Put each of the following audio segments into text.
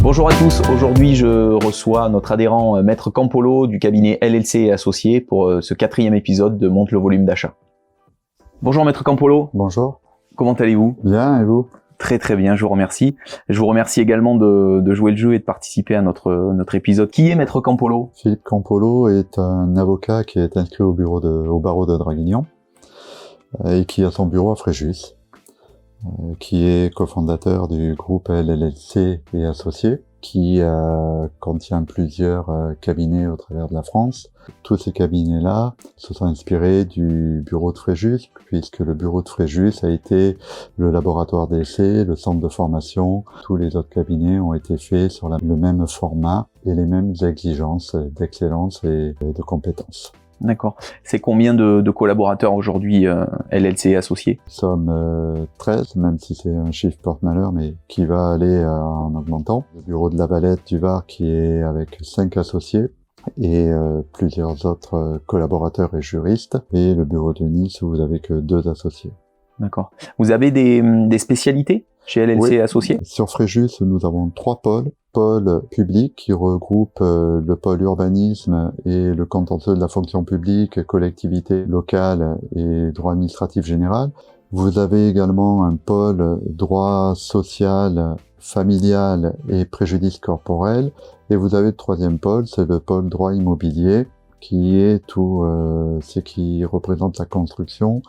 Bonjour à tous, aujourd'hui je reçois notre adhérent Maître Campolo du cabinet LLC et Associés pour ce 4e épisode de Monte le volume d'achat. Bonjour Maître Campolo. Bonjour. Comment allez-vous? Bien, et vous? Très très bien, je vous remercie. Je vous remercie également de jouer le jeu et de participer à notre épisode. Qui est Maître Campolo? Philippe Campolo est un avocat qui est inscrit au barreau de Draguignan et qui a son bureau à Fréjus, qui est cofondateur du groupe LLC et Associés, qui contient plusieurs cabinets au travers de la France. Tous ces cabinets-là se sont inspirés du bureau de Fréjus, puisque le bureau de Fréjus a été le laboratoire d'essai, le centre de formation. Tous les autres cabinets ont été faits sur le même format et les mêmes exigences d'excellence et de compétences. D'accord. C'est combien de collaborateurs aujourd'hui LLC et Associés? Nous sommes 13, même si c'est un chiffre porte-malheur, mais qui va aller en augmentant. Le bureau de la Valette du Var qui est avec 5 associés et plusieurs autres collaborateurs et juristes. Et le bureau de Nice où vous avez que 2 associés. D'accord. Vous avez des spécialités chez LLC et Associés? Sur Fréjus, nous avons 3 pôles. Pôle public qui regroupe le pôle urbanisme et le contentieux de la fonction publique, collectivité locale et droit administratif général. Vous avez également un pôle droit social, familial et préjudice corporel. Et vous avez le 3e pôle, c'est le pôle droit immobilier, qui est tout ce qui représente la construction,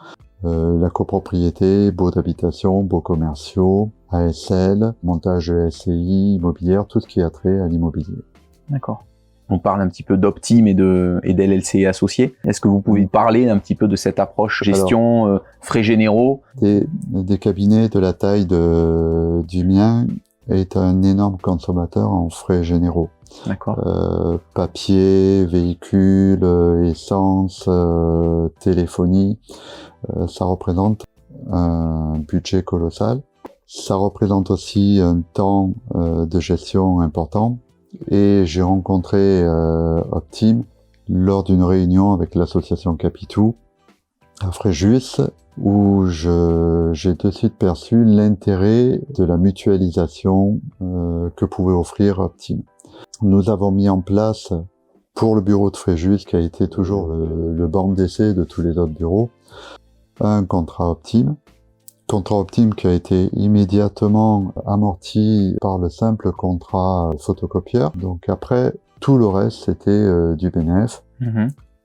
la copropriété, baux d'habitation, baux commerciaux, ASL, montage de SCI, immobilière, tout ce qui a trait à l'immobilier. D'accord. On parle un petit peu d'Optime et d'LLC et Associés. Est-ce que vous pouvez parler un petit peu de cette approche gestion, frais généraux? Des cabinets de la taille du mien est un énorme consommateur en frais généraux. D'accord. Papier, véhicule, essence, téléphonie, ça représente un budget colossal. Ça représente aussi un temps de gestion important. Et j'ai rencontré Optime lors d'une réunion avec l'association Capitou à Fréjus, où j'ai de suite perçu l'intérêt de la mutualisation que pouvait offrir Optime. Nous avons mis en place, pour le bureau de Fréjus, qui a été toujours le banc d'essai de tous les autres bureaux, un contrat Optime. Contrat Optime qui a été immédiatement amorti par le simple contrat photocopieur. Donc après, tout le reste, c'était du bénéfice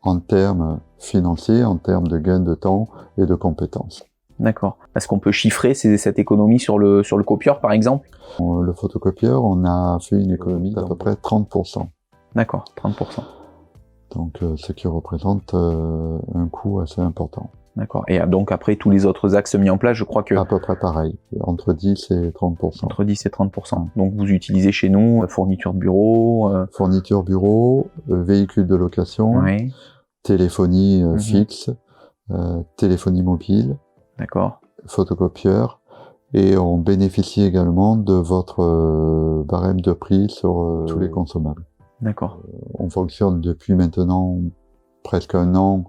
en termes financiers, en termes de gain de temps et de compétences. D'accord. Est-ce qu'on peut chiffrer cette économie sur le copieur, par exemple? Le photocopieur, on a fait une économie d'à peu près 30%. D'accord, 30%. Donc, ce qui représente un coût assez important. D'accord. Et donc après tous les autres axes mis en place, je crois que... À peu près pareil, entre 10 et 30%. Entre 10 et 30%. Donc vous utilisez chez nous fourniture de bureau... Fourniture bureau, véhicule de location, oui. Téléphonie fixe, téléphonie mobile, d'accord. Photocopieur, et on bénéficie également de votre barème de prix sur tous les consommables. D'accord. On fonctionne depuis maintenant presque un an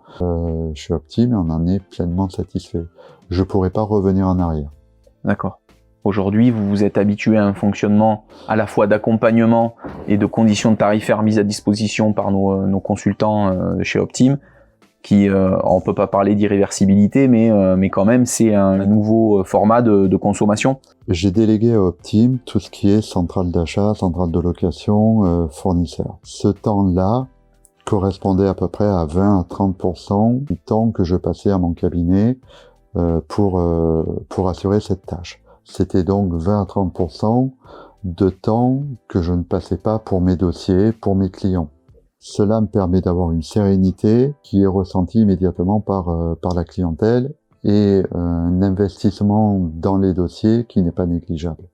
chez Optime et on en est pleinement satisfait. Je pourrais pas revenir en arrière. D'accord. Aujourd'hui, vous vous êtes habitué à un fonctionnement à la fois d'accompagnement et de conditions tarifaires mises à disposition par nos consultants chez Optime, qui, on peut pas parler d'irréversibilité, mais quand même, c'est un nouveau format de consommation. J'ai délégué à Optime tout ce qui est centrale d'achat, centrale de location, fournisseur. Ce temps-là correspondait à peu près à 20 à 30% du temps que je passais à mon cabinet pour assurer cette tâche. C'était donc 20 à 30% de temps que je ne passais pas pour mes dossiers, pour mes clients. Cela me permet d'avoir une sérénité qui est ressentie immédiatement par la clientèle et un investissement dans les dossiers qui n'est pas négligeable.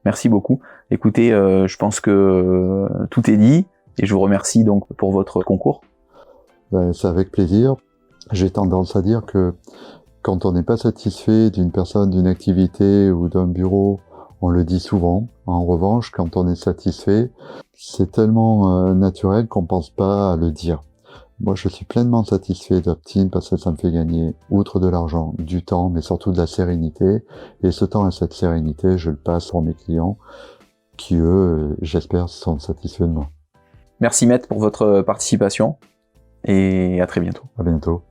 Merci beaucoup. Écoutez, je pense que tout est dit. Et je vous remercie donc pour votre concours. C'est avec plaisir. J'ai tendance à dire que quand on n'est pas satisfait d'une personne, d'une activité ou d'un bureau, on le dit souvent. En revanche, quand on est satisfait, c'est tellement naturel qu'on pense pas à le dire. Moi, je suis pleinement satisfait d'Optime parce que ça me fait gagner, outre de l'argent, du temps, mais surtout de la sérénité. Et ce temps et cette sérénité, je le passe pour mes clients qui eux, j'espère, sont satisfaits de moi. Merci Maître pour votre participation et à très bientôt. À bientôt.